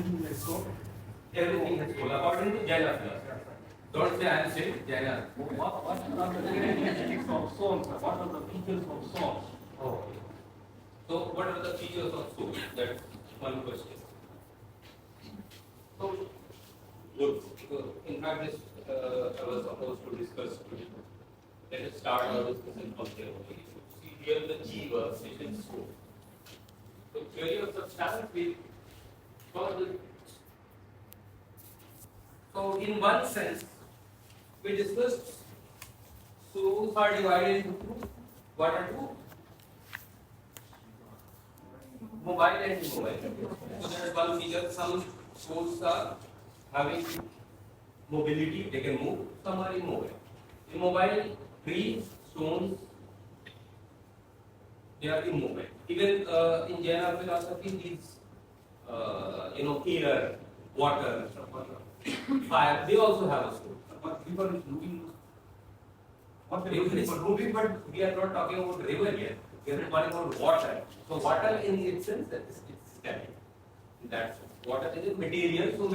everything has soul. Everything has soul according to Jaina philosophy. Don't say I am saying Jaina. What are the characteristics of soul? What are the features of soul? Oh. So what are the features of soul? That's one question. So good. In fact, this I was supposed to discuss today. Let us start our discussion from here. See here the jiva, which is soul. So theory of substance we further. So in one sense, we discussed souls are divided into two. What are two? Mobile and immobile. So that is one feature. Some souls are having mobility, they can move. Some are immobile. Immobile, trees, stones, they are immobile. Even in Jaina philosophy, these air, water, fire, they also have a soul. But river is moving. What River is moving, but we are not talking about river here. We are talking about water. So water in its sense it's static. In that sense. Water is a material, so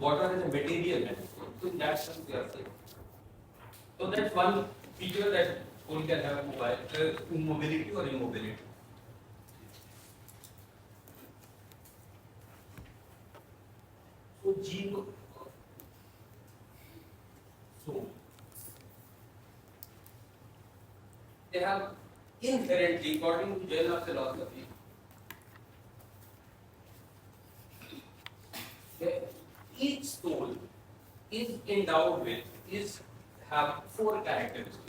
water is a material. So in that sense we are saying. So that's one feature that soul can have mobility or immobility. So jiva, soul. They have inherently, according to Jaina philosophy, each soul is endowed with, have four characteristics.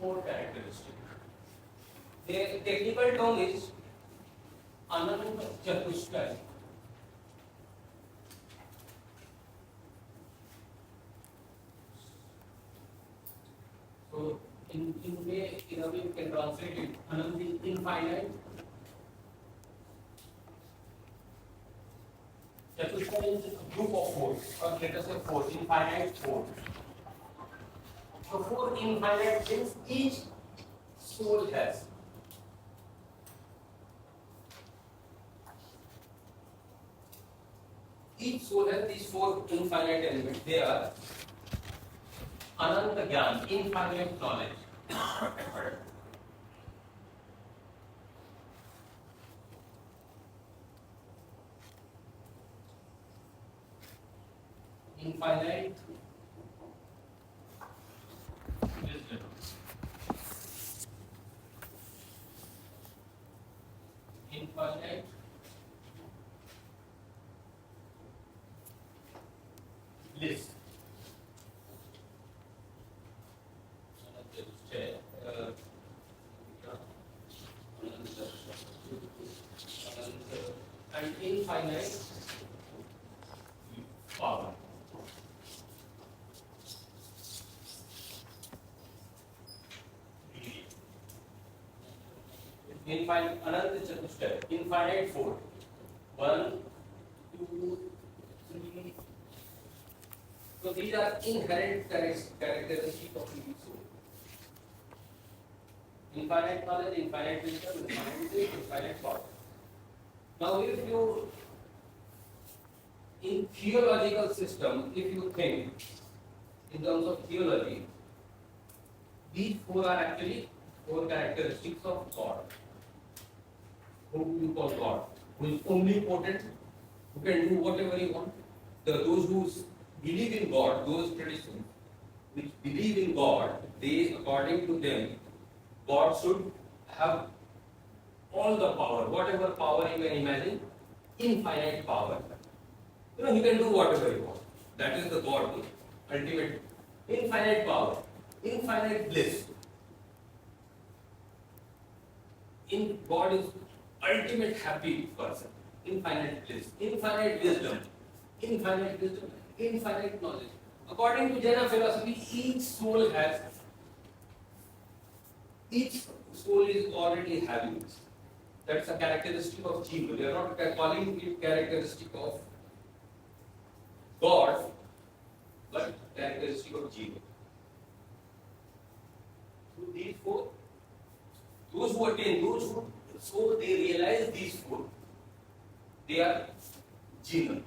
Four characteristics. The technical term is Ananta Chatushtay. So in a way you can translate it Ananta infinite. Chatushtay is a group of four, or let us say four, infinite four. So four infinite things each soul has. Each soul has these four infinite elements. They are Ananta Gyan, infinite knowledge. Infinite wisdom. Infinite bliss. And infinite power. Infinite, another step. Infinite four. 1, 2, 3. So these are inherent characteristics of the soul. Infinite knowledge, infinite wisdom, infinite faith, infinite power. Now, if you in theological system, if you think in terms of theology, these four are actually four characteristics of God. Who you call God? Who is omnipotent, who can do whatever he wants. Those who believe in God, those traditions which believe in God, they, according to them, God should have all the power, whatever power you can imagine, infinite power. He can do whatever he wants. That is the God, ultimate, infinite power, infinite bliss. God is ultimate happy person, infinite bliss, infinite wisdom, infinite knowledge. According to Jaina philosophy, each soul has each soul is already having this. That's a characteristic of Jiva. We are not calling it characteristic of God, but characteristic of Jiva. So these four, those who attain, so they realize these four, they are Jiva,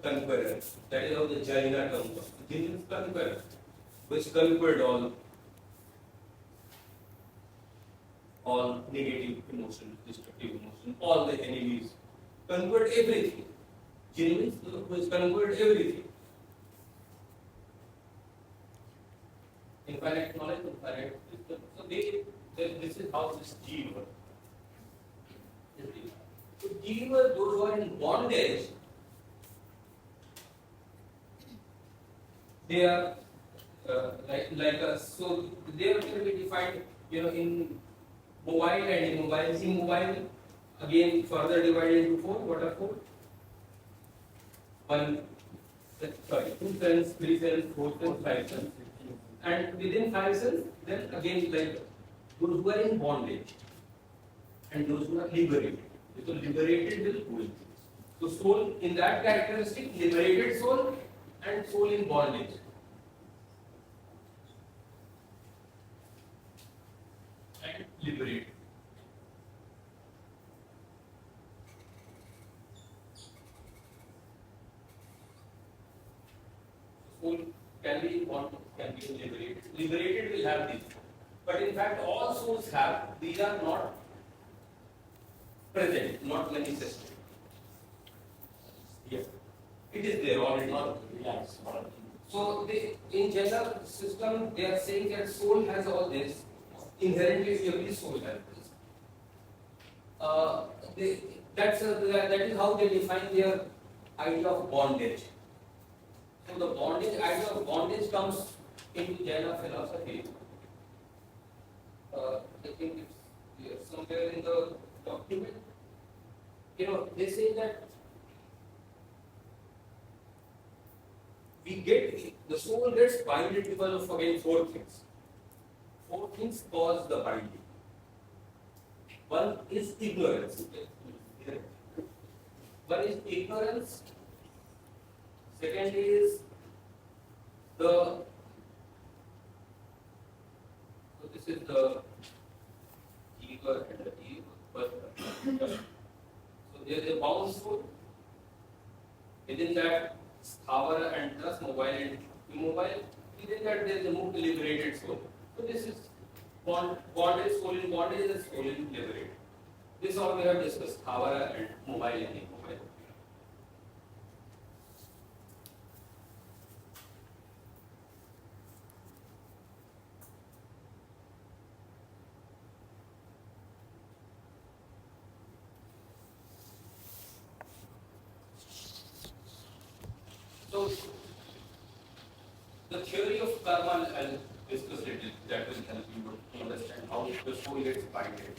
conqueror. That is how the Jaina term was. Jiva is conqueror, which conquered all negative emotions, destructive emotions, all the enemies, conquered everything. Jinn means who has conquered everything. Infinite knowledge, infinite wisdom. So this is how this Jiva is. So Jiva, those who are in bondage, they are like us. So they are going to be defined, in mobile and immobile. Immobile, again, further divided into four. What are four? Two cells, three cells, four cells, five cells. And within five cells, then again, like those who are in bondage and those who are liberated. So liberated will coexist. So soul in that characteristic, liberated soul and soul in bondage. And liberated. Soul can be in bondage, can be liberated. Liberated will have this. But in fact, all souls have, these are not present, not manifested. Yes. It is there already. Yes. So in general system, they are saying that soul has all this. Inherently, every soul has this. That is how they define their idea of bondage. So the idea of bondage comes into Jaina philosophy. I think it's here somewhere in the document. They say that the soul gets binded because of again four things. Four things cause the binding. One is ignorance. One is ignorance. Second is so this is the ego and the ego. So there is a bound soul. Within that, Sthavara and thus mobile and immobile. Within that, there is a mukta liberated soul. So this is bondage, soul in bondage, and soul in liberated. This all we have discussed, Sthavara and mobile and immobile. So, the theory of karma, I'll discuss it, that will help you to understand how the soul gets binded.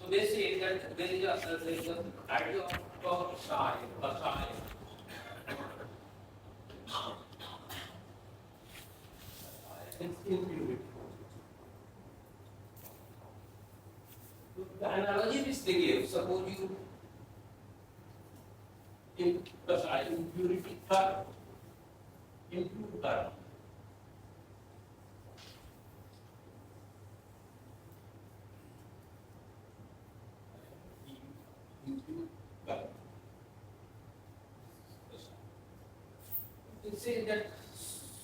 So, they say that there is an idea of shy. It's impurity. The analogy which they gave, suppose you impurity karma. Impure karma. It says that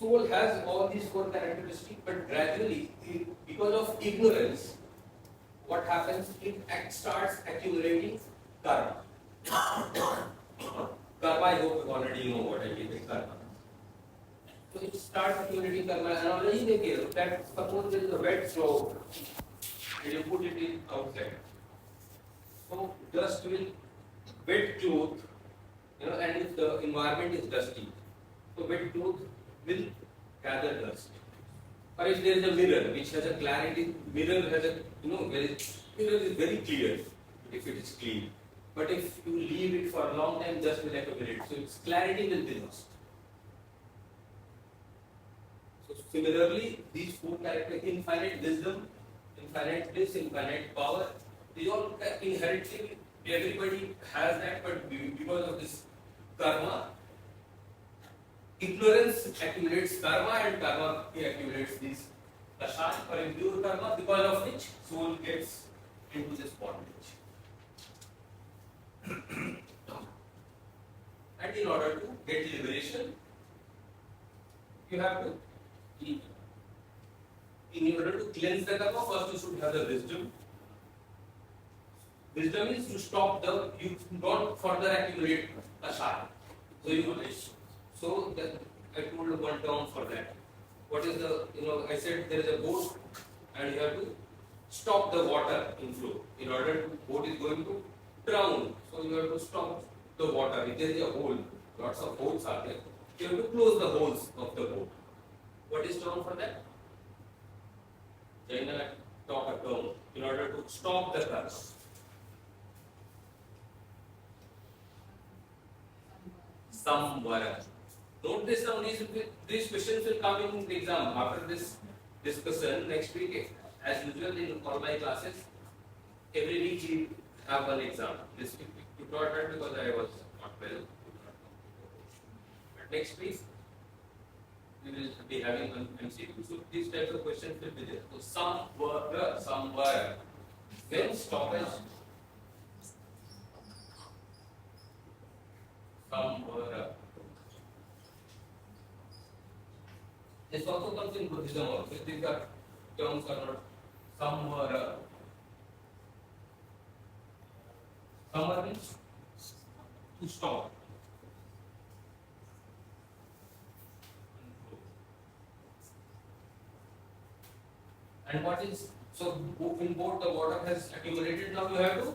soul has all these four characteristics, but gradually, because of ignorance, what happens? It starts accumulating karma. Karma, I hope you already know what I mean by karma. So it starts accumulating karma. Analogy they give that suppose there is a wet floor and you put it in outside. So dust will wet cloth, and if the environment is dusty, so wet cloth will gather dust. Or if there is a mirror which has a clarity, mirror is very clear if it is clean. But if you leave it for a long time, dust will accumulate. So its clarity will be lost. So similarly, these four characteristics, infinite wisdom, infinite bliss, infinite power. These all inherently everybody has that, but because of this karma, ignorance accumulates karma, and karma accumulates these kashan or impure karma, because of which soul gets into this bondage. And in order to get liberation, you have to, in order to cleanse the karma, first you should have the wisdom. Wisdom is to stop you don't further accumulate kashan. So I told one term for that. What is I said there is a boat and you have to stop the water inflow. In order to, boat is going to drown. So you have to stop the water. If there is a hole, lots of holes are there. You have to close the holes of the boat. What is term for that? Jaina taught a term in order to stop the karma. Samvara. Note this now, these questions will come in the exam after this discussion next week. As usual in all my classes, every week we have one exam. This week we brought that because I was not well. But next week we will be having one MCQ. So these types of questions will be there. So samvara. When stoppage. Samvara. This also comes in Buddhism also. These are terms are not samvara. Samvara means to stop. And what is, so in both the water has accumulated, now you have to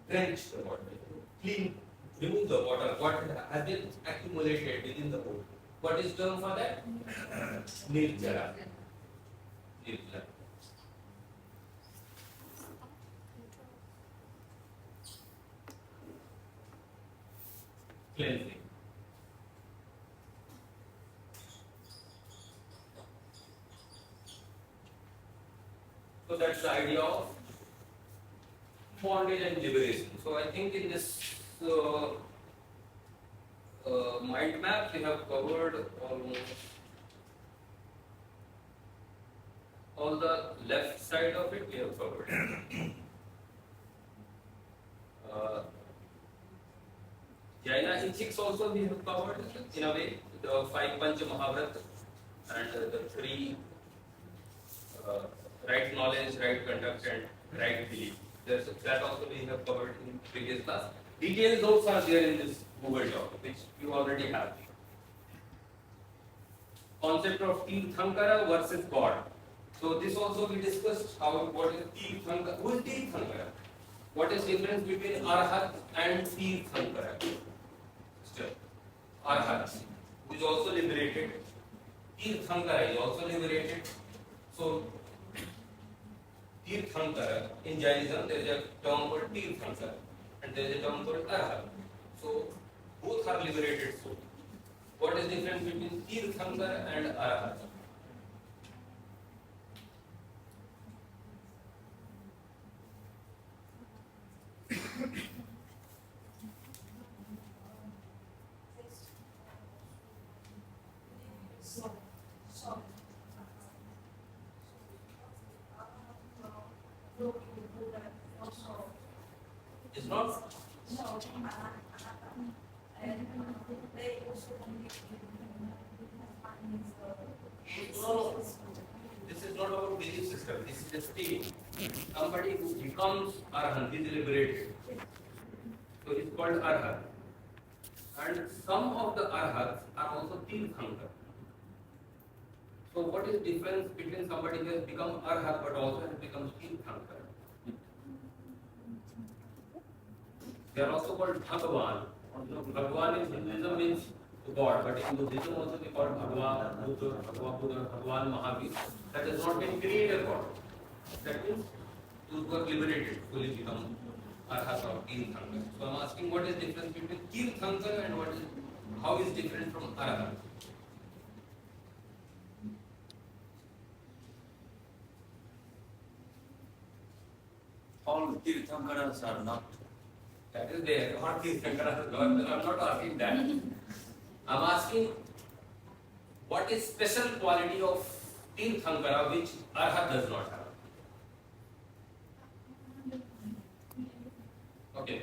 drench the water, clean, remove the water, what has been accumulated within the boat. What is term for that? Nirjara. Nirjara. Cleansing. So that's the idea of bondage and liberation. So I think in this mind map we have covered almost all the left side of it. We have covered. Jaina ethics also we have covered in a way, the 5 Panch Mahavrat and the 3 right knowledge, right conduct and right belief. That also we have covered in previous class. Detailed notes are there in this Google Doc, which you already have. Concept of Tirthankara versus God. So this also we discussed what is Tirthankara. Who is Tirthankara? What is difference between Arhat and Tirthankara? Arhat is also liberated. Tirthankara is also liberated. So Tirthankara, in Jainism there is a term called Tirthankara and there is a term called Arhat. So both are liberated souls. What is the difference between Tirthankara and Arhat? It's not. No, this is not about belief system. This is a state. Somebody who becomes Arhat is liberated. So it's called Arhat. And some of the Arhats are also Tirthankara. So what is the difference between somebody who has become Arhat but also has become Tirthankara? They are also called Bhagavan. Bhagavan in Hinduism means God, but in Buddhism also they call Bhagavan, Buddha, Bhagavan, Mahavir. That has not been created God. That means those who are liberated fully become Arhat or Tirthankara. So I am asking what is the difference between Tirthankara and how is different from Arhat? all Tirthankaras are not. That is there. Not Tirthankara. I'm not asking that. I'm asking what is special quality of Tirthankara which Arhat does not have. Okay.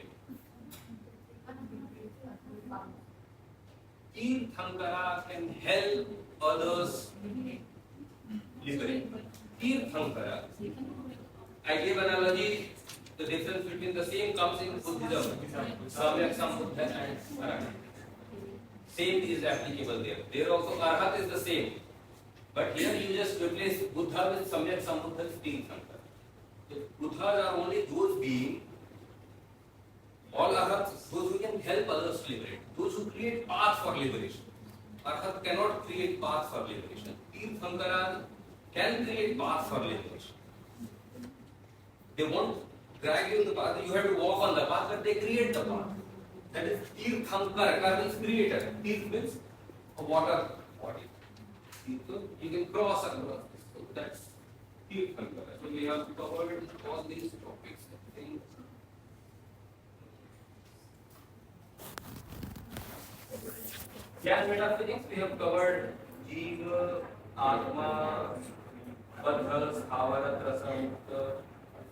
Tirthankara can help others liberate. Tirthankara. I gave analogy. The difference between the same comes in Buddhism. Samyak Sambuddha and Arhat. Same is applicable there. There also Arhat is the same. But here you just replace Buddha with Samyak Sambuddha with Tirthankara. So Buddhas are only those beings, all Arhats, those who can help others liberate, those who create path for liberation. Arhat cannot create path for liberation. Tirthankara can create path for liberation. They won't drag you in the path, you have to walk on the path, but they create the path. That is Tirthankara means creator. Tirth means a water body. So you can cross across this. So that's Tirthankara. So we have covered all these topics. I think. Jnana metaphysics we have covered Jiva, Atma, Badhas, Avarat, Rasamukta,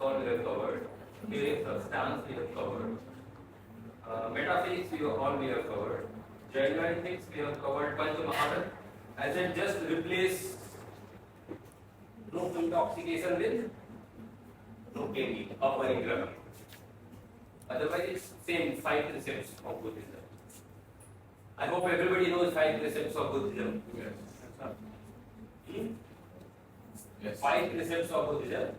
all we have covered. Spirit, substance we have covered. Metaphysics we have covered. Genuineness we have covered. Panchamaharat. I said just replace no intoxication with no candy, aparigraha. Otherwise it's same 5 precepts of Buddhism. I hope everybody knows 5 precepts of Buddhism. Yes. 5 precepts of Buddhism.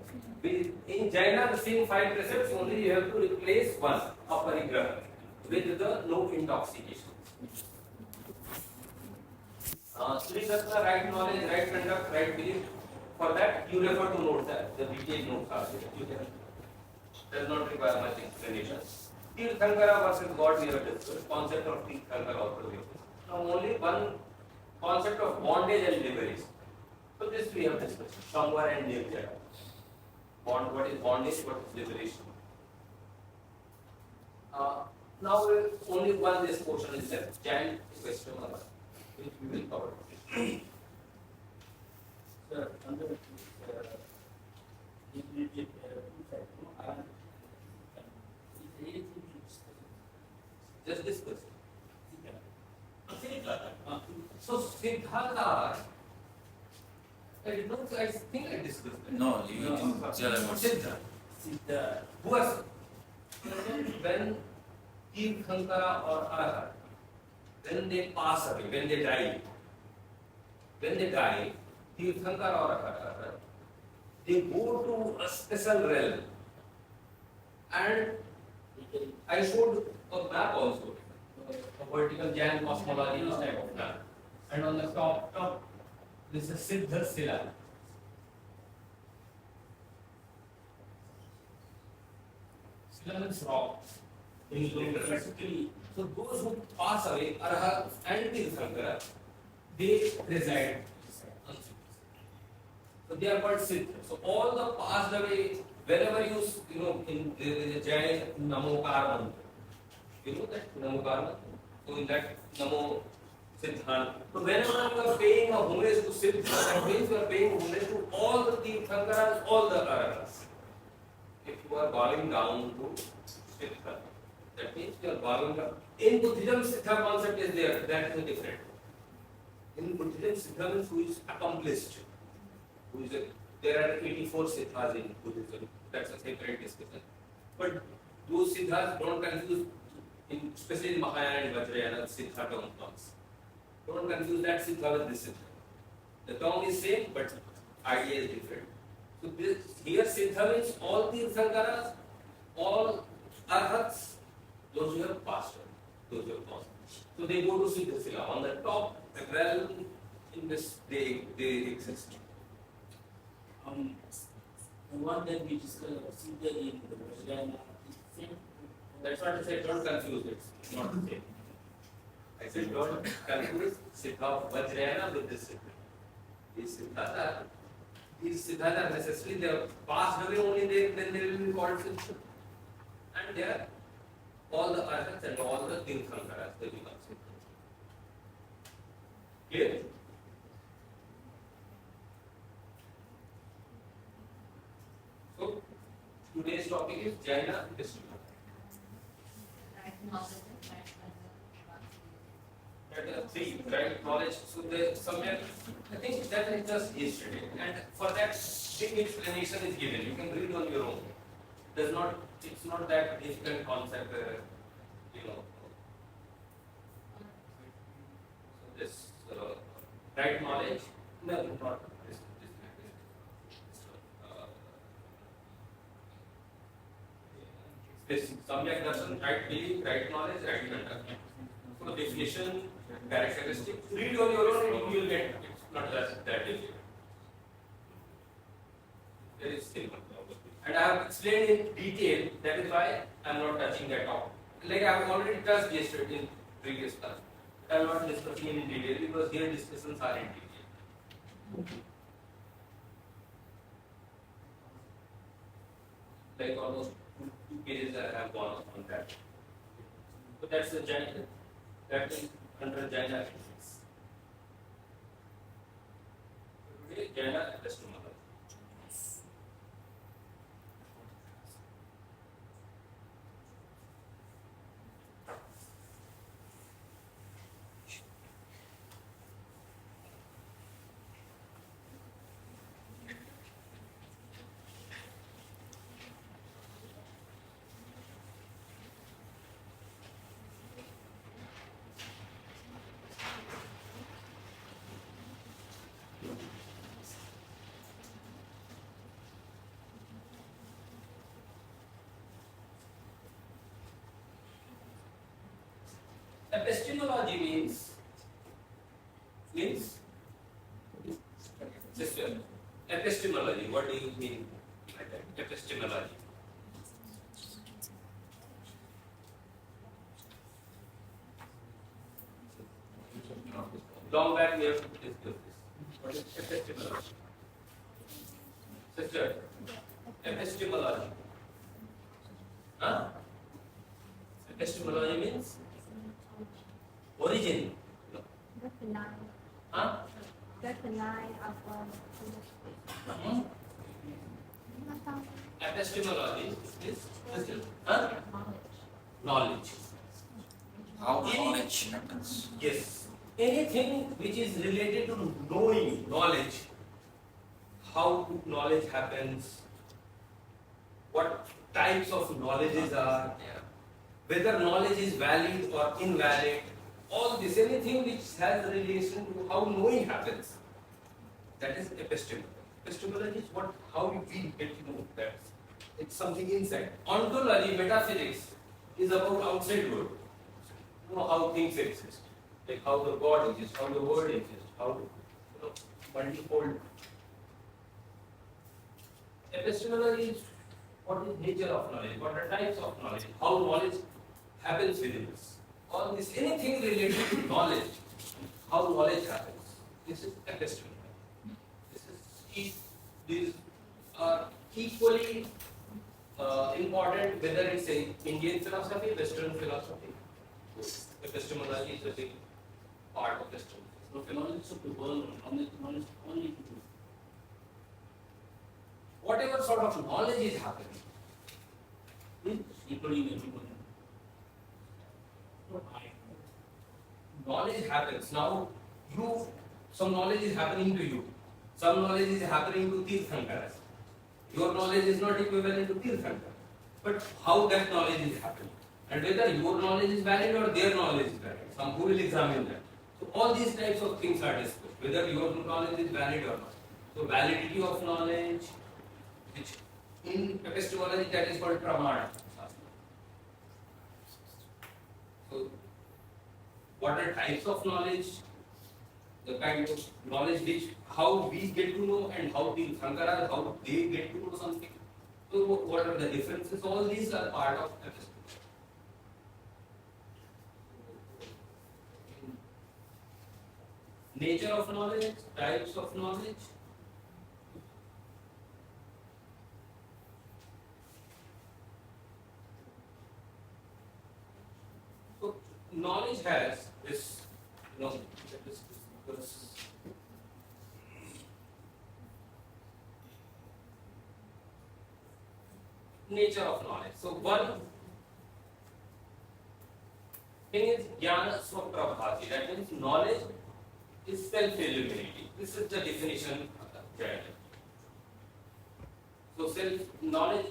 In Jaina, the same 5 precepts, only you have to replace one, aparigraha, with the no intoxication. Sri Sattva, right knowledge, right conduct, right belief. For that, you refer to notes, the detailed notes are there. You can, does not require much explanation. Tirthankara versus God, we have discussed. Concept of Tirthankara also we have discussed. Now, only one concept of bondage and liberation. So, this we have discussed. Samvara and Nirjara. What is bondage, what is liberation. Now, only one this portion is left. Giant question number, which we will cover. Sir, under Just discuss. So, Siddhartha, I think I discussed that. No, you didn't tell about Siddha. Who was when Tirthankara or Arhat, when they pass away, when they die, Tirthankara or Arhat, they go to a special realm. And I showed a map also, a vertical Jain cosmology type of map. And on the top, this is Siddha Sila. Sila means rock. So those who pass away, Arhat and Tirthankara, they reside on Siddha. So they are called Siddha. So all the passed away, whenever in the Jain Namokar mantra, you know that Namokar mantra? So in that Namo Siddhant. So whenever you are paying a homage to Siddha, that means you are paying homage to all the Tirthankaras, all the Arhats. If you are bowing down to Siddha, that means you are bowing down. In Buddhism, Siddha concept is there, that is different. In Buddhism, Siddha means who is accomplished. There are 84 Siddhas in Buddhism, that's a separate discussion. But those Siddhas don't confuse, especially in Mahayana and Vajrayana, Siddha term comes. Don't confuse that Siddha with this Siddha. The term is same, but idea is different. So here Siddha means all Tirthankaras, all Arhats, those who have passed away, those who have passed. So they go to Siddha Sila. On the top realm, in this they exist. The one that we discussed, Siddha in the Vajrayana, is the same. That's what I said, don't confuse it. It's not the same. I said, don't confuse Siddha of Vajrayana with this Siddha. These Siddhas are these siddhas are necessary. They are passed away only then they will be called siddhas. And they are all the arhats and all the tirthankaras they become siddhas. Clear? So today's topic is Jaina history. See, right knowledge. So the somewhere I think that is just yesterday, and for that big explanation is given. You can read on your own. Does not. It's not that difficult concept. You know. So this right knowledge. No, not this. This Samyak Darshan, right belief, right knowledge, right conduct. So definition, characteristic. Read on your own and you will get it. It's not that difficult. Very simple. And I have explained in detail, that is why I am not touching that topic. Like I have already touched yesterday in previous class. I am not discussing in detail because here discussions are in detail. Like almost two pages I have gone on that. So that's the Jaina. That is under Jaina ethics. Today, Jaina epistemology. Epistemology means sister. Epistemology. What do you mean by that? Epistemology. Long back we have discussed this. What is epistemology? Sister. Epistemology. Huh? Epistemology means origin. Huh? Epistemology is huh? Knowledge. How knowledge happens. Yes. Anything which is related to knowing, knowledge, how knowledge happens, what types of knowledges are, whether knowledge is valid or invalid, all this, anything which has relation to how knowing happens, that is epistemology. Epistemology is how we get to know that. It's something inside. Ontology, metaphysics, is about outside world. You know how things exist. Like how the God exists, how the word exists, how multifold. Epistemology is what is nature of knowledge, what are types of knowledge, how knowledge happens within us. All this, anything related to knowledge, how knowledge happens. This is epistemology. These are equally important whether it's in Indian philosophy, Western philosophy. Epistemology is a big part of Western. So philosophy of the world, knowledge only to do. Whatever sort of knowledge is happening, Including everyone. knowledge happens. Now, some knowledge is happening to you. Some knowledge is happening to Tirthankaras. Your knowledge is not equivalent to Tirthankara. But how that knowledge is happening, and whether your knowledge is valid or their knowledge is valid, some who will examine that. So all these types of things are discussed, whether your knowledge is valid or not. So validity of knowledge, which in epistemology that is called pramana. So what are types of knowledge? The kind of knowledge which how we get to know and how the Sankaras, how they get to know something. So what are the differences? All these are part of epistemology. Nature of knowledge, types of knowledge, nature of knowledge. So one thing is jnana swaprabhati. That means knowledge is self-illuminating. This is the definition of Jaina. So self-knowledge,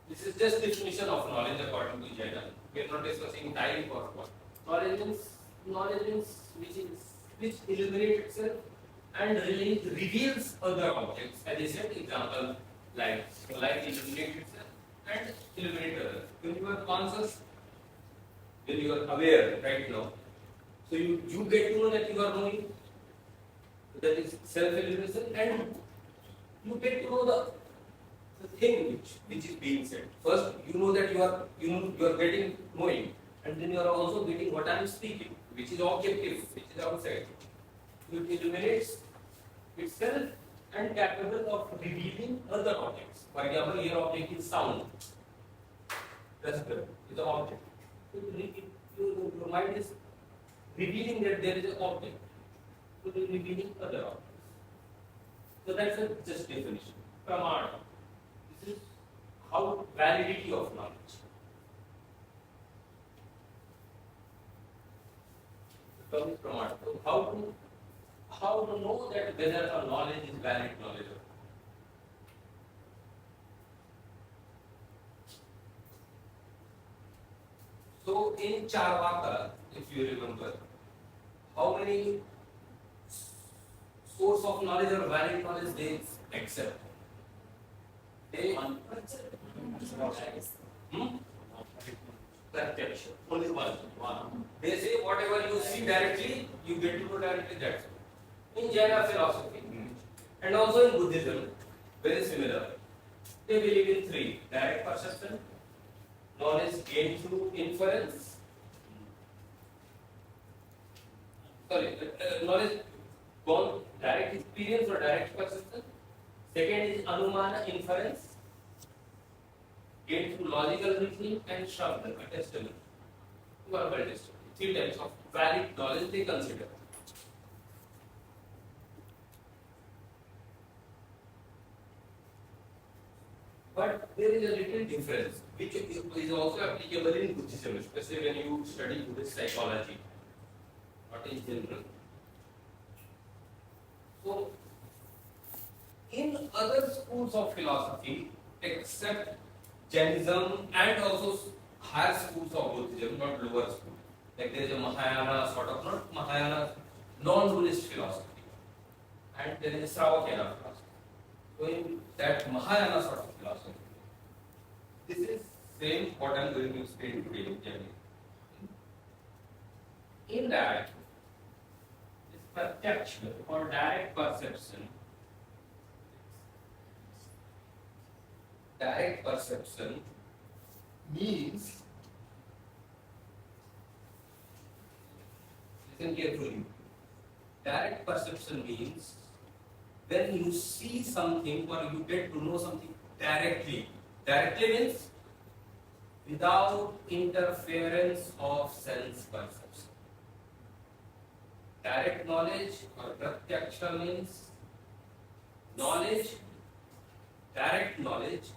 this is just definition of knowledge according to Jaina. We are not discussing type or what. Knowledge means which illuminates itself and reveals other objects. As I said, example, light. So light illuminates itself and illuminates others. When you are conscious, when you are aware right now, so you get to know that you are knowing. That is self-illumination, and you get to know the thing which is being said. First, you know that you are getting knowing, and then you are also getting what I am speaking, which is objective, which is outside. It illuminates itself and capable of revealing other objects. For example, your object is sound. Respect is an object. Your mind is revealing that there is an object. To be revealing other objects. So that's a just definition. Pramana. This is how validity of knowledge. The term is pramana. So how to know that whether a knowledge is valid knowledge or not? So in Charvaka, if you remember, how many source of knowledge or valid knowledge they accept? They Pratyaksha. Only one. They say whatever you see directly, you get to know directly. That's it. In Jaina philosophy and also in Buddhism, very similar. They believe in three: direct perception, knowledge gained through inference. Knowledge born direct experience or direct perception. Second is anumana, inference, gained through logical reasoning, and shabda, testimony, verbal testimony. Three types of valid knowledge they consider. But there is a little difference, which is also applicable in Buddhism, especially when you study Buddhist psychology, not in general. So, in other schools of philosophy, except Jainism and also higher schools of Buddhism, not lower schools, like there is a Mahayana sort of, not Mahayana, non-Buddhist philosophy, and there is a Sravakayana philosophy. So in that Mahayana sort of philosophy, this is same what I am going to explain today in Jainism. In that, this pratyaksha or direct perception, means, listen carefully, direct perception means when you see something or you get to know something directly. Directly means without interference of sense perception. Direct knowledge or pratyaksha means knowledge, direct knowledge,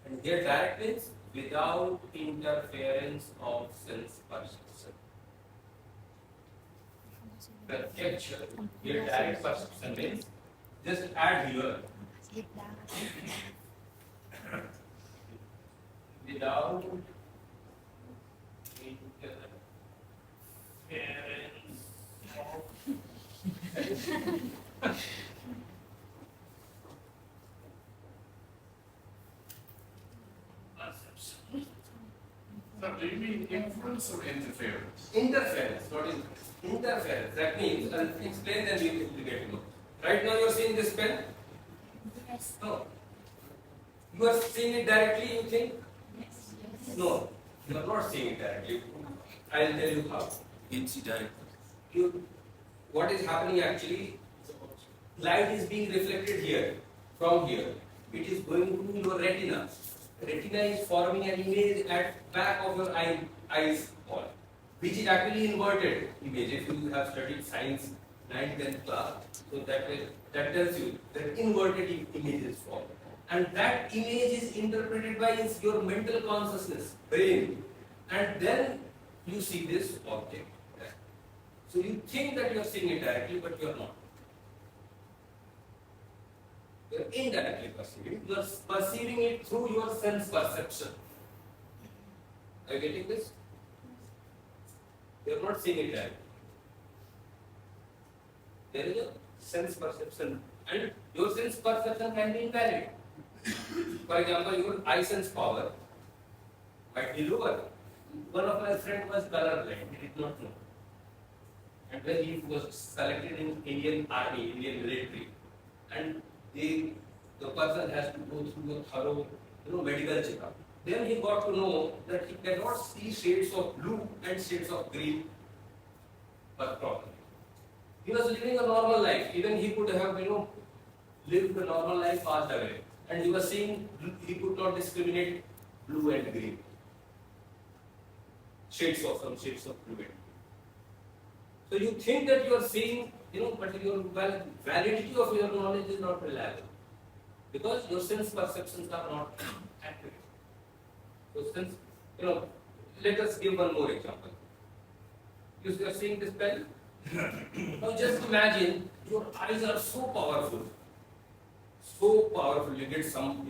and here direct means without interference of sense perception. Pratyaksha, here direct perception means, just add here without interference of perception. So do you mean inference or interference? Interference, not inference. Interference. That means, I'll explain then we will get to know. Right now you are seeing this pen? Yes. No. You are seeing it directly, you think? Yes. No. You are not seeing it directly. I will tell you how. Incident. What is happening actually? Light is being reflected here, from here. It is going to your retina. Retina is forming an image at back of your eyes wall, which is actually inverted image. If you have studied science 9th, 10th class, so that tells you that inverted image is formed. and that image is interpreted by your mental consciousness, brain, and then you see this object. So you think that you are seeing it directly, but you are not. You are indirectly perceiving. You are perceiving it through your sense perception. Are you getting this? You are not seeing it directly. There is a sense perception, and your sense perception can be invalid. For example, your eye sense power might be lower. One of my friends was colorblind, he did not know. And when he was selected in Indian Army, Indian military, and the person has to go through a thorough, medical checkup. Then he got to know that he cannot see shades of blue and shades of green, but properly. He was living a normal life. Even he could have, lived a normal life, passed away, and he was seeing he could not discriminate blue and green. Shades of blue and green. So you think that you are seeing, but your validity of your knowledge is not reliable because your sense perceptions are not accurate. So since, let us give one more example. You are seeing this pen? Now just imagine your eyes are so powerful, you get some,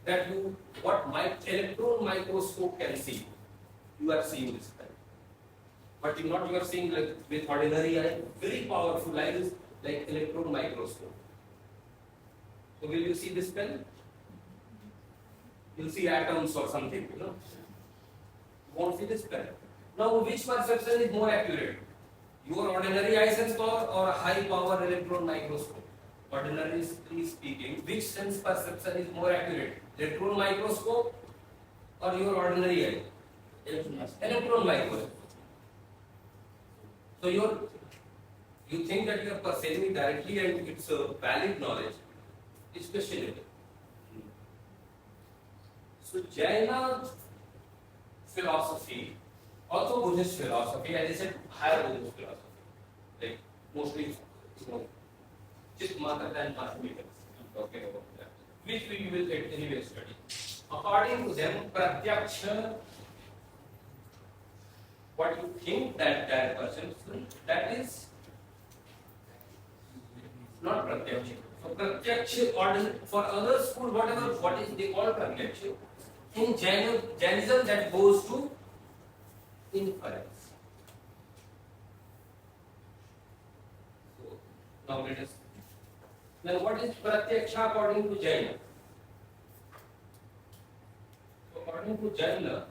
that what my electron microscope can see, you are seeing this pen. But you are seeing like with ordinary eye, very powerful eyes like electron microscope. So will you see this pen? You'll see atoms or something, You won't see this pen. Now which perception is more accurate? Your ordinary eye sense power or a high power electron microscope? Ordinarily speaking, which sense perception is more accurate? Electron microscope or your ordinary eye? Electron microscope. So you think that you are perceiving directly and it's a valid knowledge, it's questionable. So Jaina philosophy, also Buddhist philosophy, as I said, higher Buddhist philosophy, like mostly, Chitmata and Mathematics, okay, which we will anyway study. According to them, Pratyaksha, what you think that person, that is not Pratyaksha. So Pratyaksha, for other school, what is they call Pratyaksha, in Jainism that goes to inference. So now let us. Then what is Pratyaksha according to Jaina? So according to Jaina,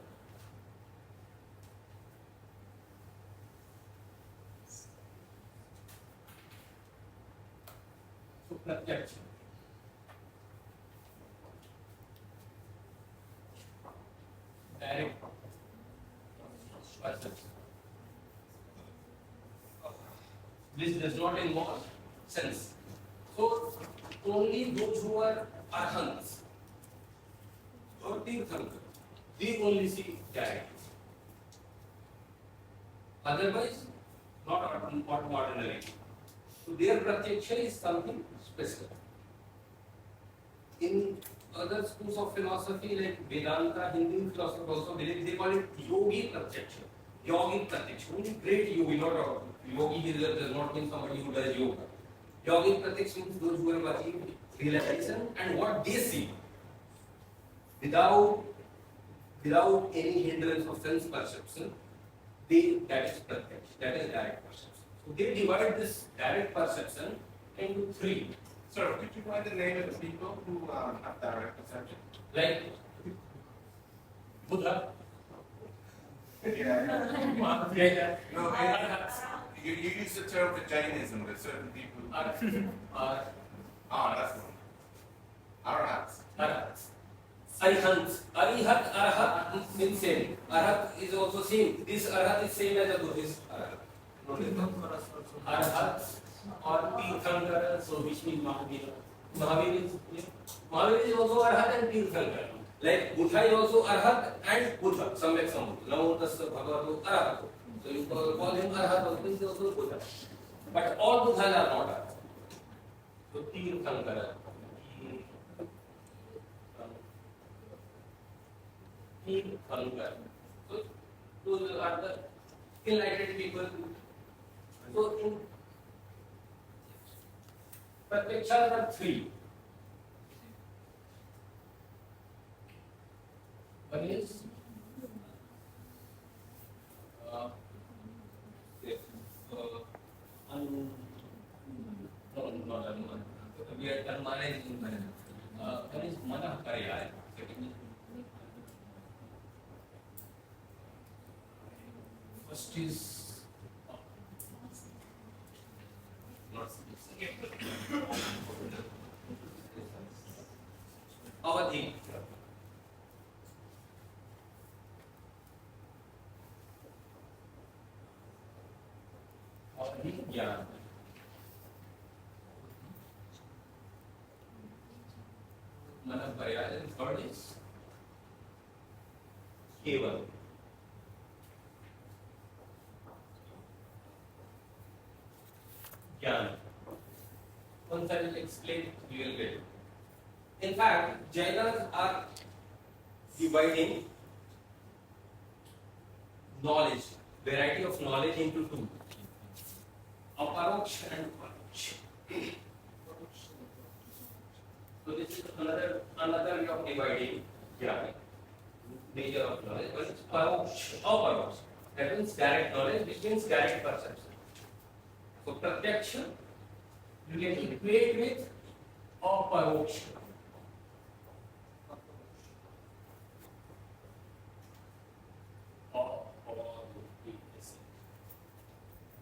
so Pratyaksha. Direct perception. This does not involve sense. So only those who are arhants or tirthankar, they only see direct. Otherwise, not ordinary. So their pratyaksha is something special. In other schools of philosophy like Vedanta, Hindu philosophy also believe, they call it yogi pratyaksha. Yogi pratyaksha, only great yogi, not a yogi does not mean somebody who does yoga. Yogi pratyaksha means those who have achieved realization and what they see without any hindrance of sense perception, that is pratyaksha, that is direct perception. So they divide this direct perception into three. Sir, could you find the name of the people who have direct perception? Like Buddha. Yeah. No, you use the term for Jainism with certain people. Arhats. That's one. Arhats. Arihants. Arihat means same. Arhat is also same. This Arhat is same as a Buddhist Arhat. Arhats or Tirthankara, so which means Mahavira. Mahavira is also Arhat and Tirthankara. Like Buddha is also Arhat and Buddha. Samyak Sambuddha. Namo Tassa Bhagavato Arahato. So you call him Arhat also, he is also Buddha. But all Buddhas are not Arhat. So Tirthankara. Tirthankar. So those are the enlightened people. So in Pratyakshas are three. One is yes, no, not Anuman. We are Anumana is in Mana. One is Mana Pariyaya. Second is first is not Avadhi. Avadhi Jnana. Mana Pariyaya. And third is Keval. Jnana. Once I will explain, you will get it. In fact, Jainas are dividing knowledge, variety of knowledge into two. Aparoksh and Paroksh. So this is another way of dividing jnana, nature of knowledge. But it's Paroksh, Aparoksh. That means direct knowledge, which means direct perception. So Pratyaksha, you can equate with Aparoksh.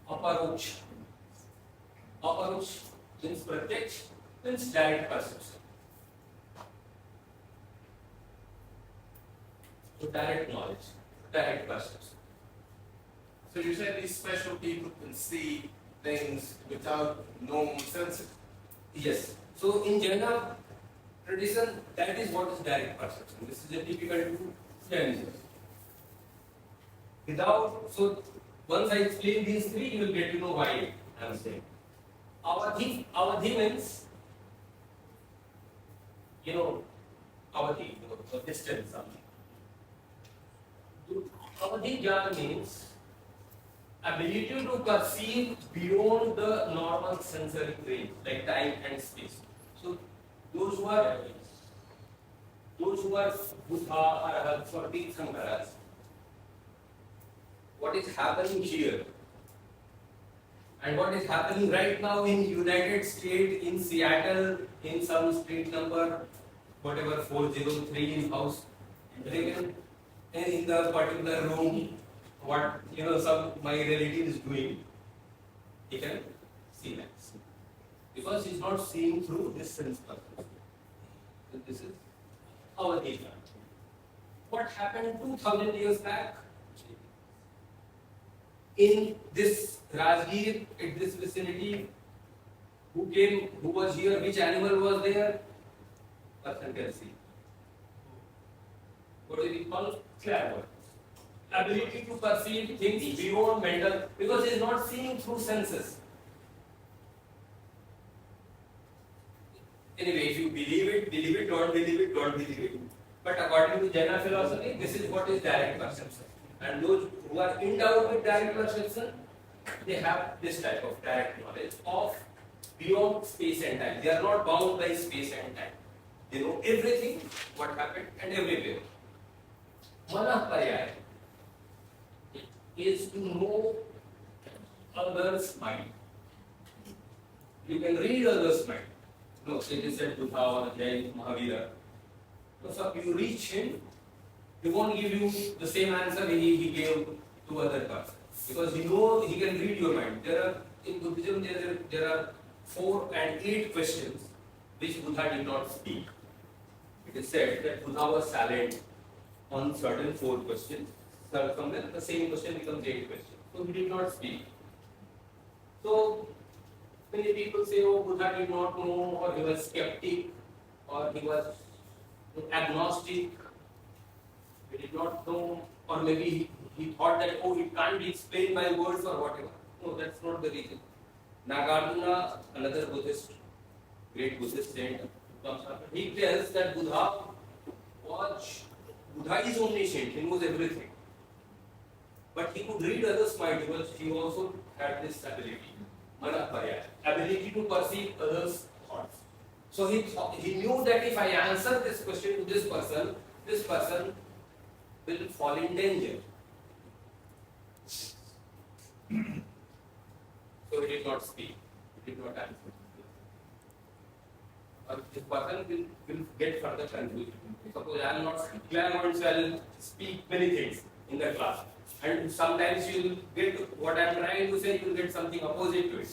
Aparoksh. Aparoksh means pratyaksh, means direct perception. So direct knowledge, direct perception. So you said these special people can see things without normal senses. Yes. So in Jaina tradition, that is what is direct perception. This is a typical Jainism. Without, so once I explain these three, you will get to know why I am saying. Avadhi means, Avadhi, the distance. Avadhi jnana means ability to perceive beyond the normal sensory range, like time and space. So those who are Buddha, Arahats, or Tirthankaras, what is happening here and what is happening right now in United States, in Seattle, in some street number, whatever 403 in house, driven, and in the particular room, what some my relative is doing, he can see that because he is not seeing through this sense perception. So this is our data. What happened 2000 years back? In this Rajgir, in this vicinity, who came, who was here, which animal was there? Person can see. What is it called? Clairvoyance. Ability to perceive things beyond mental, because he is not seeing through senses. Anyway, if you believe it, don't believe it, don't believe it. But according to Jaina philosophy, this is what is direct perception. And those who are endowed with direct perception, they have this type of direct knowledge of beyond space and time. They are not bound by space and time. They know everything, what happened, and everywhere. Mana Pariyaya is to know others' mind. You can read others' mind. No, it is said Buddha or Jain, Mahavira. So if you reach him, he won't give you the same answer he gave to other person. Because he knows he can read your mind. In Buddhism, there are 4 and 8 questions which Buddha did not speak. It is said that Buddha was silent on certain 4 questions. So somewhere the same question becomes 8 questions. So he did not speak. So many people say, oh, Buddha did not know, or he was skeptic, or he was agnostic. He did not know, or maybe he thought that, oh, it can't be explained by words or whatever. No, that's not the reason. Nagarjuna, another Buddhist, great Buddhist saint, he tells that Buddha Buddha is omniscient, he knows everything. But he could read others' mind because he also had this ability, manaparaya, ability to perceive others' thoughts. So he knew that if I answer this question to this person will fall in danger. So he did not speak, he did not answer. Or this person will get further confused. Suppose I am not clairvoyant, so I will speak many things in the class. And sometimes you will get what I am trying to say, you will get something opposite to it.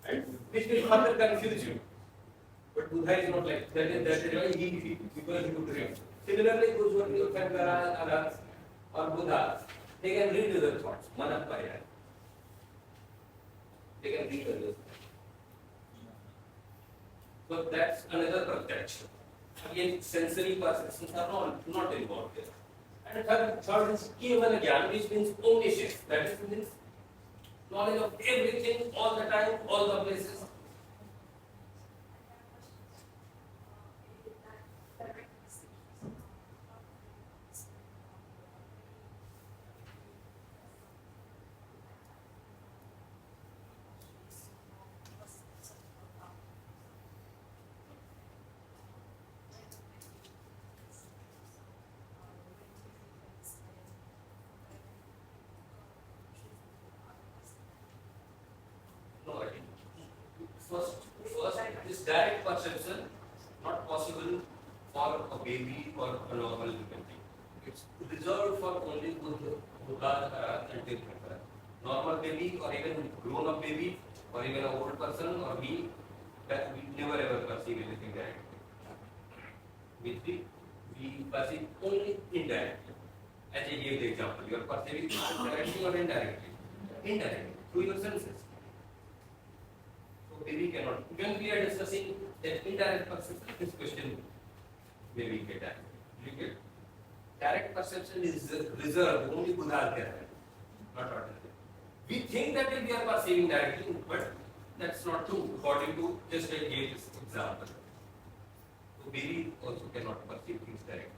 And which will further confuse you. But Buddha is not like that. That is why he because he could read. Similarly, those who are Shankara or Buddha, they can read other thoughts. Manaparaya. They can read others. So that's another protection. Again, sensory perceptions are not involved there. And third is Kevala Gyan, which means omniscience. That is means knowledge of everything, all the time, all the places. No, I think first, this direct perception not possible for a baby or a normal human being. It's reserved for only Buddha and Tirthankara. Normal baby or even grown-up baby or even an old person or me, that we never ever perceive anything directly. We perceive only indirectly. As I gave the example, you are perceiving directly or indirectly? Indirectly, through your senses. So baby cannot. When we are discussing that indirect perception, this question maybe get that. You get direct perception is reserved only Buddha can, not ordinary. We think that we are perceiving directly, but that's not true according to just I gave this example. So baby also cannot perceive things directly.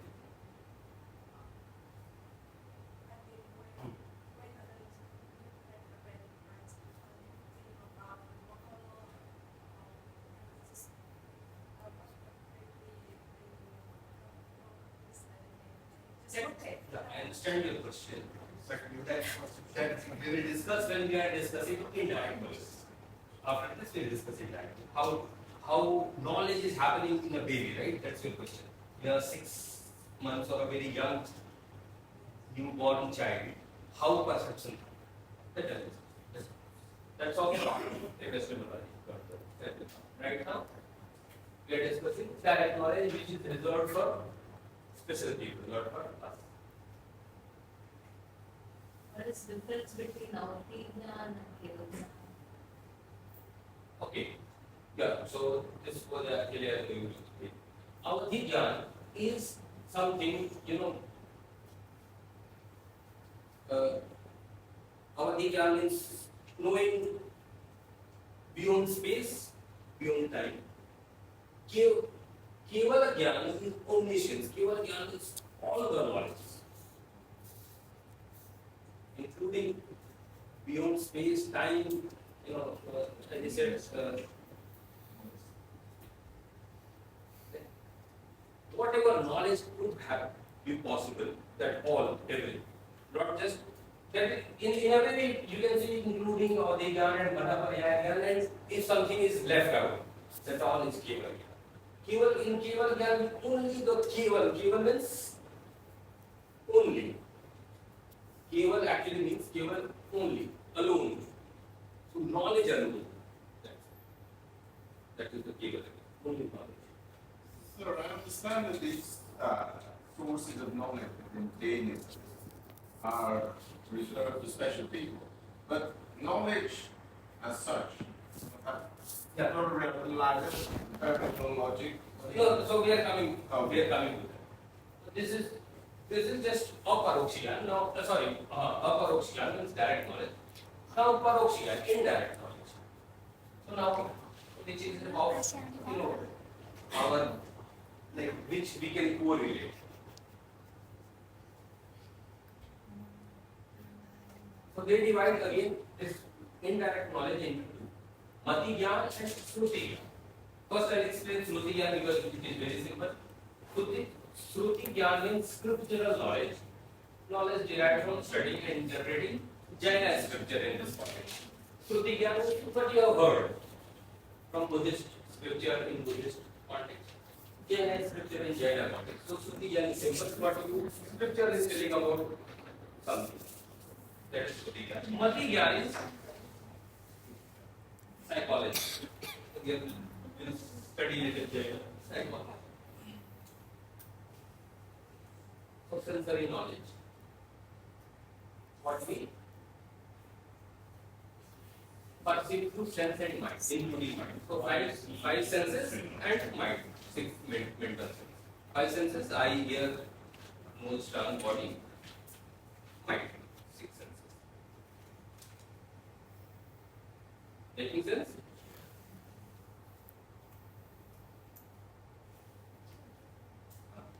I understand your question, but that we will discuss when we are discussing indirect knowledge. After this, we will discuss indirect. How knowledge is happening in a baby, right? That's your question. In a 6 months or a very young newborn child, how perception happens? That's all. Right now, we are discussing direct knowledge, which is reserved for special people, not for us. What is the difference between Avadhi-Jnana and Kevala-Jnana? Okay. Yeah, so this was actually I going to explain. Avadhi-Jnana is something, Avadhi-Jnana means knowing beyond space, beyond time. Kevala-Jnana is omniscience. Kevala-Jnana is all the knowledge, including beyond space, time, as I said, whatever knowledge could have been possible, that all, everything, not just that in a way you can see including Avadhi-Jnana and Manaparaya, and if something is left out, that all is Kevala. In Kevala-Jnana, only the Keval means only. Keval actually means Keval only, alone. So knowledge alone. That is the Keval, only knowledge. Sir, I understand that these sources of knowledge within daily are reserved to special people, but knowledge as such, Yeah. not reliable, empirical logic. No, so we are coming to that. This is just aparokshiyan. Now, aparokshiyan means direct knowledge. Now, parokshiyan, indirect knowledge. So now, which is about, our, like, which we can correlate. So they divide again this indirect knowledge into two, Mati Gyan and Shruti Gyan. First I'll explain Shruti Gyan because it is very simple. Shruti Gyan means scriptural knowledge, knowledge derived from studying and interpreting Jaina scripture in this context. Shruti Gyan is what you have heard from Buddhist scripture in Buddhist context. Jaina scripture in Jaina context. So Shruti Gyan is simple, what you scripture is telling about something. That is Shruti Gyan. Mati Gyan is psychology. We will study little Jaina psychology. So sensory knowledge. What we perceive through sense and mind, including mind. So five senses and mind, six mental senses. Five senses: eye, ear, nose, tongue, body, mind. Six senses. Making sense?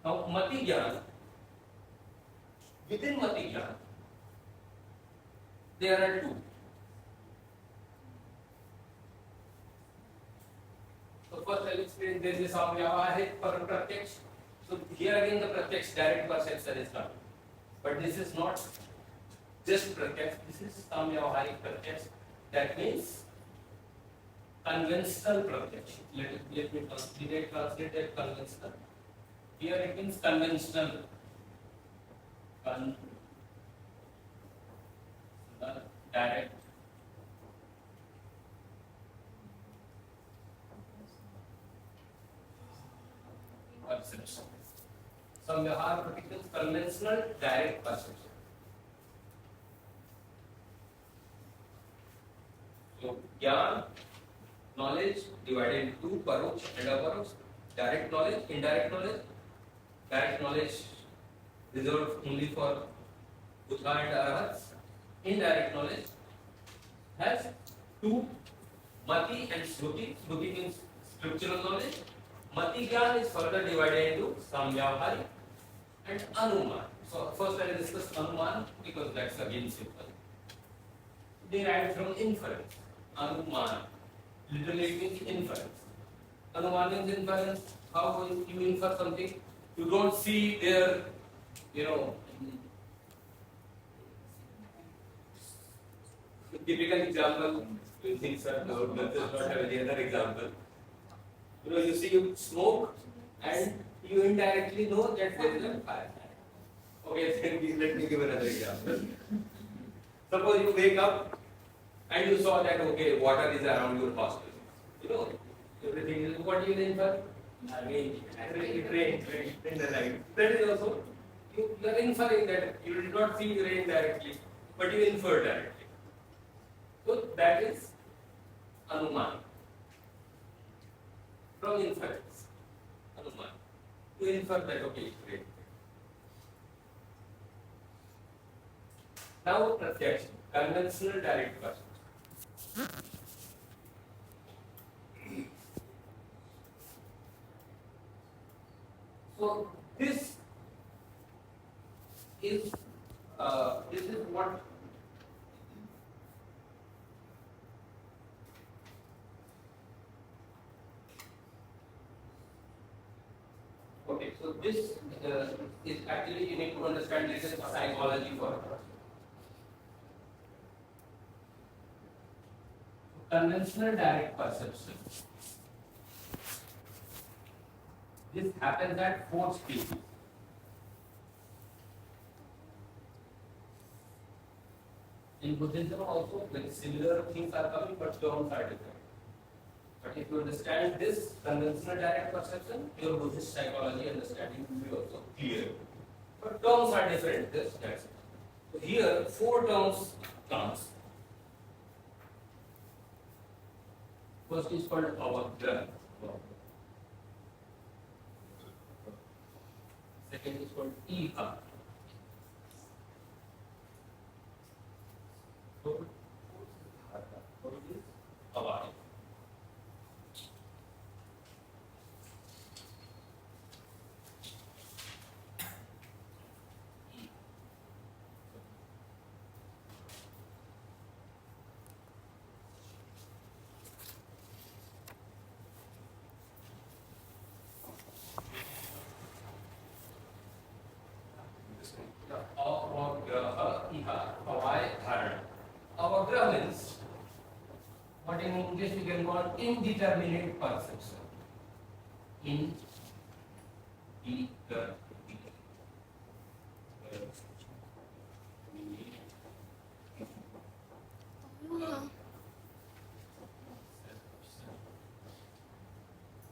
Now, Mati Gyan. Within Mati Gyan, there are two. So first I'll explain this is Samvyavahik Pratyaksh. So here again the Pratyaksh direct perception is coming. But this is not just Pratyaksh, this is Samvyavahik Pratyaksh. That means conventional Pratyaksh. Let me translate that conventional. Here it means conventional. Direct perception. Samvyavahar Pratyaksh conventional direct perception. So Gyan, knowledge divided into two, Paroksh and Aparoksh. Direct knowledge, indirect knowledge. Direct knowledge reserved only for Buddha and Arhats. Indirect knowledge has two, Mati and Shruti. Shruti means scriptural knowledge. Mati Gyan is further divided into Samvyavahari and Anuman. So first I will discuss Anuman because that's again simple. Derived from inference. Anuman literally means inference. Anuman means inference. How will you infer something? You don't see there, typical example, you think, sir, no, let us not have any other example. You see smoke and you indirectly know that there is a fire. Okay, then let me give another example. Suppose you wake up and you saw that, okay, water is around your hostel. Everything is, what do you infer? It rained in the night. That is also, you are inferring that you did not see rain directly, but you infer directly. So that is Anuman. From inference. Anuman. You infer that, okay, it rained. Now, Pratyaksh, conventional direct perception. So this is what okay. So this is actually, you need to understand this is psychology for us. Conventional direct perception. This happens at 4 stages. In Buddhism also, very similar things are coming, but terms are different. But if you understand this conventional direct perception, your Buddhist psychology understanding will be also clear. But terms are different. That's it. So here, 4 terms comes. First is called Avagra. Second is called Iha. Third is Avaya. indeterminate perception. Indeterminate.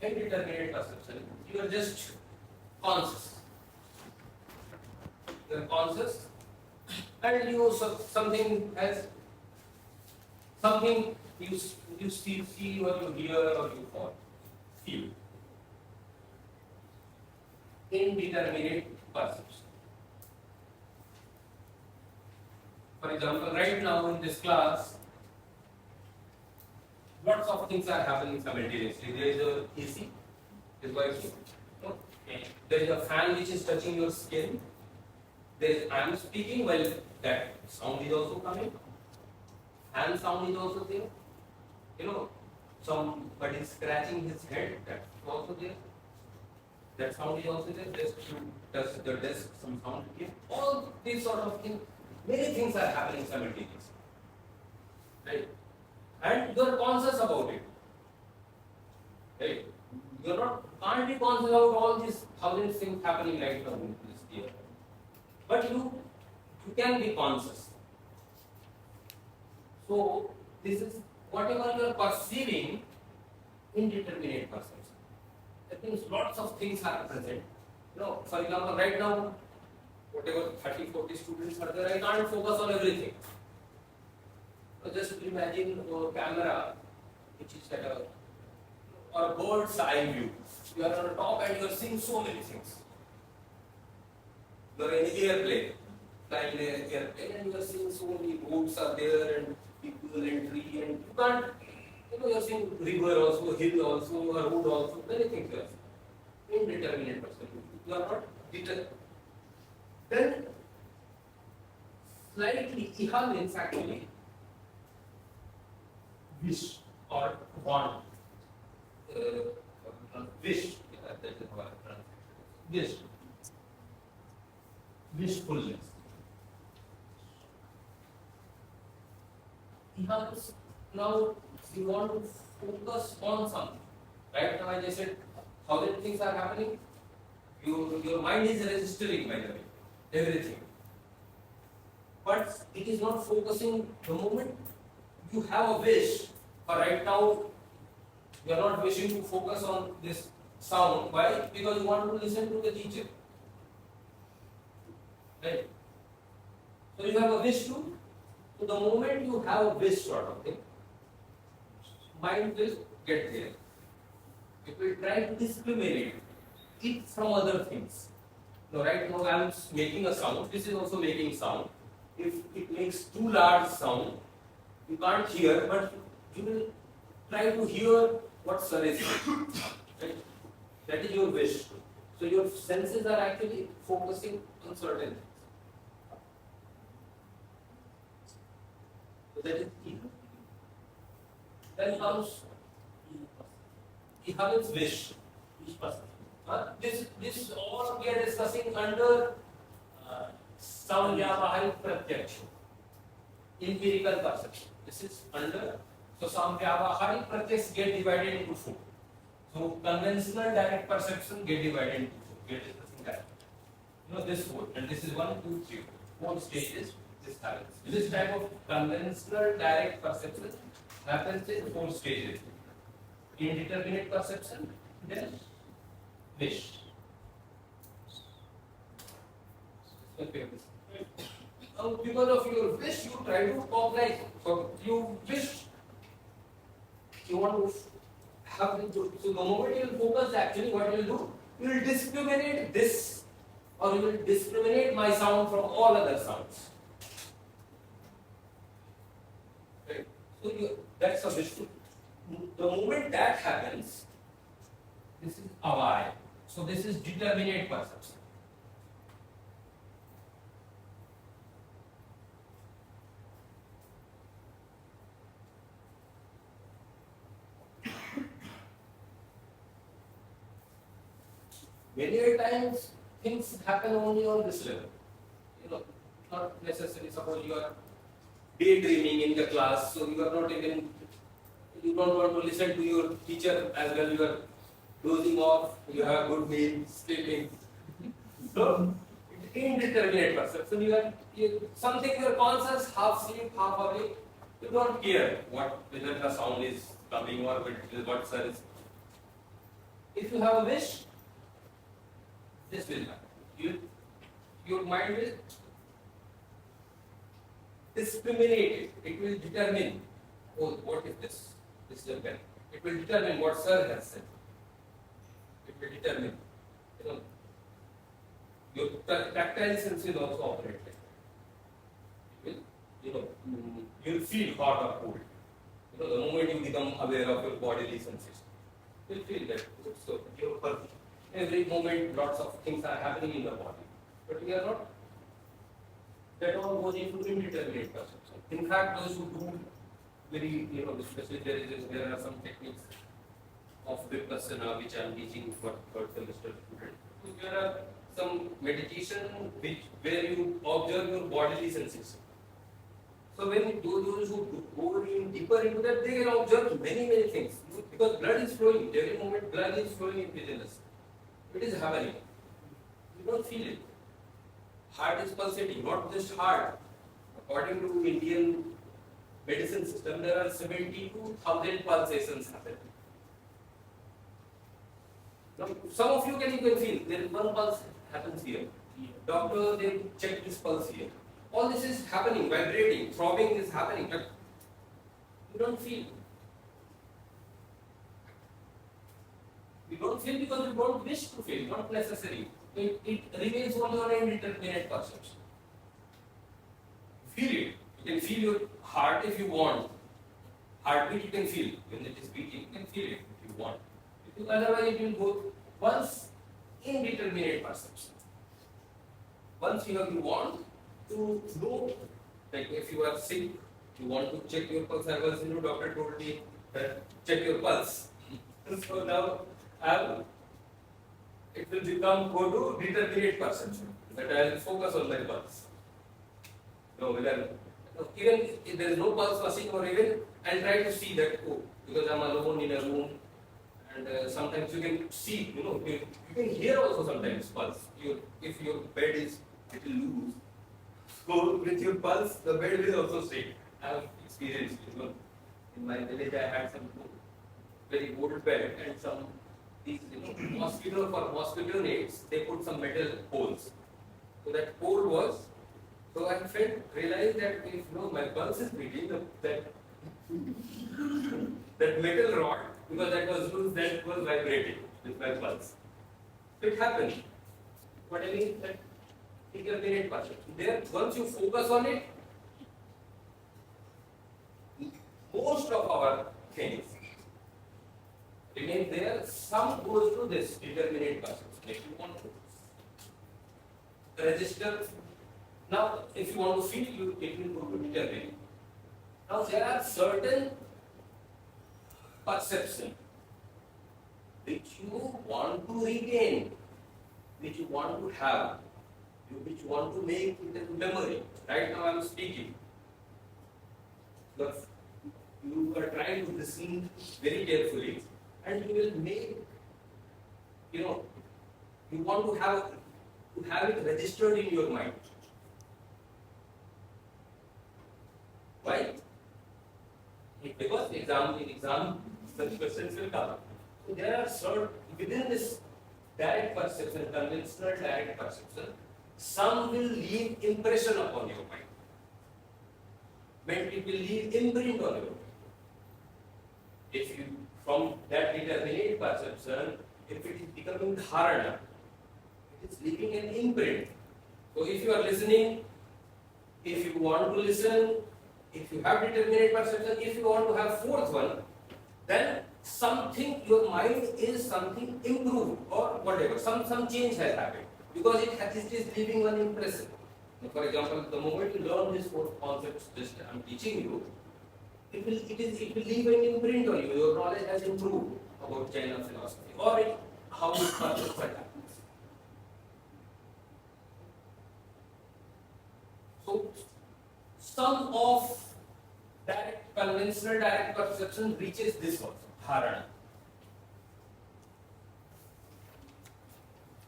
Indeterminate perception. You are just conscious. You are conscious, and you something as something you see or you hear or you feel. Indeterminate perception. For example, right now in this class, lots of things are happening simultaneously. There is a AC, is working. There is a fan which is touching your skin. I am speaking while that sound is also coming. Fan sound is also there. You know, somebody is scratching his head, that's also there. That sound is also there. Just to touch the desk, some sound here. All these sort of things, many things are happening simultaneously. Right? And you are conscious about it. Right? You can't be conscious about all these thousand things happening right now in this year. But you can be conscious. So this is whatever you are perceiving, indeterminate perception. That means lots of things are present. You know, for example, right now, whatever 30, 40 students are there, I can't focus on everything. So just imagine a camera which is at a bird's eye view. You are on the top and you are seeing so many things. You are in an airplane, flying in an airplane, and you are seeing so many roads are there and people and tree, and you can't, you are seeing river also, hill also, a road also, many things you are seeing. Indeterminate perception. You are not determined. Then slightly iha means actually wish or want. Wish. That is what I wish. Wishfulness. Now you want to focus on something. Right now, as I said, how many things are happening? Your mind is registering, by the way, everything. But it is not focusing the moment you have a wish. But right now, you are not wishing to focus on this sound. Why? Because you want to listen to the teacher. Right? So you have a wish to. So the moment you have a wish sort of thing, mind will get there. It will try to discriminate it from other things. Now right now I am making a sound. This is also making sound. If it makes too large sound, you can't hear, but you will try to hear what sir is saying. Right? That is your wish. So your senses are actually focusing on certain things. So that is iha. Then comes iha means wish. This all we are discussing under samvyavaharik pratyaksha, empirical perception. This is under. So samvyavaharik pratyaksha get divided into four. So conventional direct perception get divided into four. We are discussing that. You know this four, and this is 1, 2, 3, 4 stages. This happens. This type of conventional direct perception happens in 4 stages. Indeterminate perception, then wish. Okay. Now, because of your wish, you try to comply. So you wish, you want to have it. So the moment you will focus, actually, what you will do, you will discriminate this, or you will discriminate my sound from all other sounds. Right? So that's a wish. The moment that happens, this is avaya. So this is determinate perception. Many a times things happen only on this level. You know, not necessarily. Suppose you are daydreaming in the class, so you are not even you don't want to listen to your teacher as well, you are dozing off, you have good meal, sleeping. So, indeterminate perception, something you are conscious, half sleep, half awake, you don't care whether the sound is coming or what sir is. If you have a wish, this will happen. Your mind will discriminate it. It will determine, oh, what is this? This is a pen. It will determine what sir has said. It will determine, your tactile sense will also operate like that. It will, you'll feel hot or cold. The moment you become aware of your bodily sensations, you'll feel that. So, every moment, lots of things are happening in the body. But we are not. That all goes into indeterminate perception. In fact, those who do very, especially there are some techniques of Vipassana which I am teaching for third semester students. So there are some meditation where you observe your bodily sensations. So when those who go in deeper into that, they can observe many things. Because blood is flowing, every moment blood is flowing within us. It is happening. You don't feel it. Heart is pulsating, not just heart. According to Indian medicine system, there are 72,000 pulsations happening. Now, some of you can even feel there is one pulse happens here. Doctor, they check this pulse here. All this is happening, vibrating, throbbing is happening, but you don't feel. You don't feel because you don't wish to feel, not necessary. It remains only on an indeterminate perception. Feel it. You can feel your heart if you want. Heartbeat you can feel. When it is beating, you can feel it if you want. Otherwise, it will go once indeterminate perception. Once you want to know, like if you are sick, you want to check your pulse. I was, doctor told me that check your pulse. So now it will go to determinate perception. That I will focus on my pulse. Even if there is no pulse passing, or even I'll try to see that, because I'm alone in a room, and sometimes you can see, you can hear also sometimes pulse. If your bed is little loose, so with your pulse, the bed will also shake. I have experienced, in my village I had some very old bed and some these, mosquito nets, they put some metal poles. So that pole was, so I realized that if my pulse is beating, that metal rod, because that was loose, that was vibrating with my pulse. So it happened. What I mean that indeterminate perception. There, once you focus on it, most of our things remain there. Some goes to this determinate perception. If you want to register, now if you want to feel, it will go to determinate. Now there are certain perception which you want to retain, which you want to have, which you want to make into memory. Right now I am speaking, but you are trying to listen very carefully, and you will make, you want to have it registered in your mind. Why? Because in exam, such questions will come. So there are certain, within this direct perception, conventional direct perception, some will leave impression upon your mind. But it will leave imprint on your mind. If you, from that determinate perception, if it is becoming dharana, it is leaving an imprint. So if you are listening, if you want to listen, if you have determinate perception, if you want to have fourth one, then something, your mind is something improved or whatever, some change has happened, because it is leaving one impression. For example, the moment you learn this fourth concepts, just I am teaching you, it will leave an imprint on you. Your knowledge has improved about Jaina philosophy, or how it happens. So some of direct conventional direct perception reaches this also, dharana.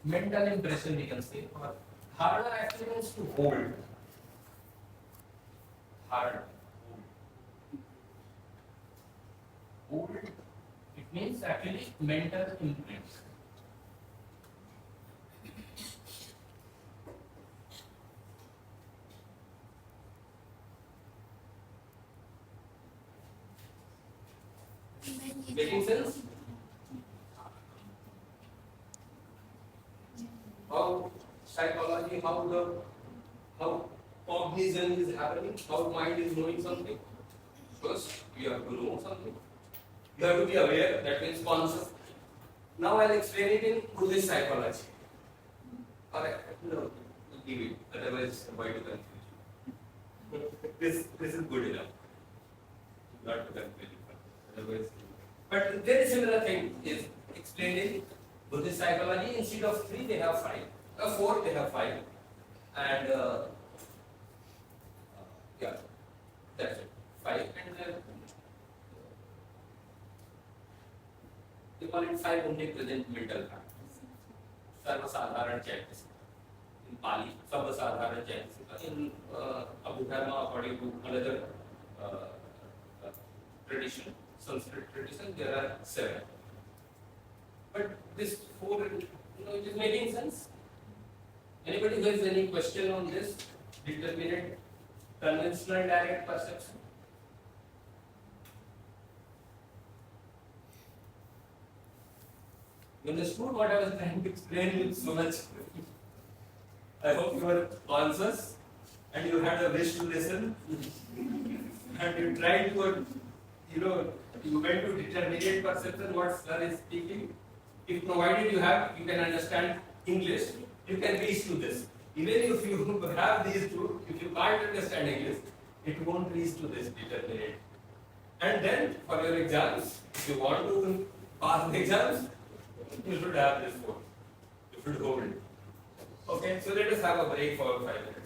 Mental impression we can say, or dharana actually means to hold. Dharana. Hold. It means actually mental imprint. Making sense? How psychology, how cognition is happening, how mind is knowing something. First, you have to know something. You have to be aware, that means conscious. Now I'll explain it in Buddhist psychology. Alright, no, leave it, otherwise why to confuse? This is good enough. Not to confuse you. Otherwise. But very similar thing is explained in Buddhist psychology. Instead of 3, they have 5. 4, they have 5. And yeah, that's it. 5 and they call it 5 omnipresent mental factors. Sarva-sadharan chaitasika. In Pali, Sarva-sadharan chaitasika. In Abhidharma, according to another tradition, Sanskrit tradition, there are 7. But this 4, it is making sense. Anybody who has any question on this determinate conventional direct perception? You understood what I was trying to explain with so much? I hope you were conscious and you had a wish to listen and you tried to, you went to determinate perception what sir is speaking. If provided you can understand English, you can reach to this. Even if you have these two, if you can't understand English, it won't reach to this determinate. And then for your exams, if you want to pass the exams, you should have this one. You should hold it. Okay, so let us have a break for 5 minutes.